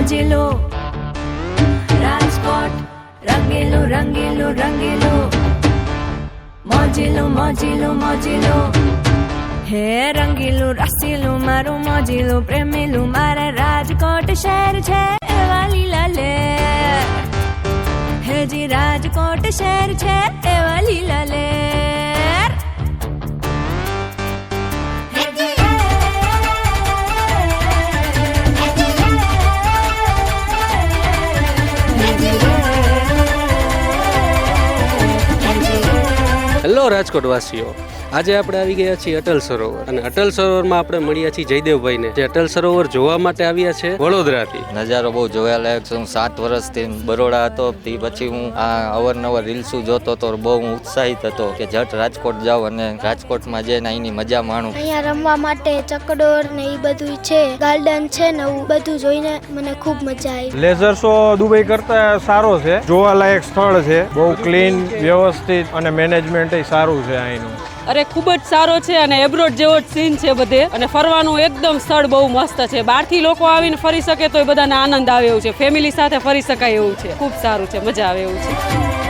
મોજીલો રાજકોટ રંગીલો રંગીલો રંગીલો મોજીલો મોજીલો મોજીલો હે રંગીલું રસીલું મારું મોજીલું પ્રેમીલું મારા રાજકોટ શહેર છે એવા લીલા લેર હેજી રાજકોટ શહેર છે એવા લીલા લેર હેલો રાજકોટ વાસીઓ, આજે આપણે આવી ગયા છીએ અટલ સરોવર અને અટલ સરોવરમાં આપણે મળ્યા છીએ જયદેવભાઈને, જે અટલ સરોવર જોવા માટે આવ્યા છે વડોદરાથી. નજારો બહુ જોવાલાયક છે. હું 7 વર્ષથી બરોડા હતો, તે પછી હું આ અવારનવાર રીલ્સું જોતો હતો. બહુ હું ઉત્સાહિત હતો કે જટ રાજકોટ જાઉં અને રાજકોટમાં જઈને અહીંની મજા માણું. અહીંયા રમવા માટે ચકડોર ને એ બધું છે, ગાર્ડન છે નવું, બધું જોઈને મને ખૂબ મજા આવી. લેઝર શો દુબઈ કરતા સારો છે, જોવાલાયક સ્થળ છે, બહુ ક્લીન, વ્યવસ્થિત અને મેનેજમેન્ટ સારું છે અહીંનું. અરે ખૂબ જ સારો છે અને એબ્રોડ જેવો જ સીન છે બધે, અને ફરવાનું એકદમ સ્થળ બહુ મસ્ત છે. બહારથી લોકો આવીને ફરી શકે તો એ બધાને આનંદ આવે એવું છે. ફેમિલી સાથે ફરી શકાય એવું છે. ખૂબ સારું છે, મજા આવે એવું છે.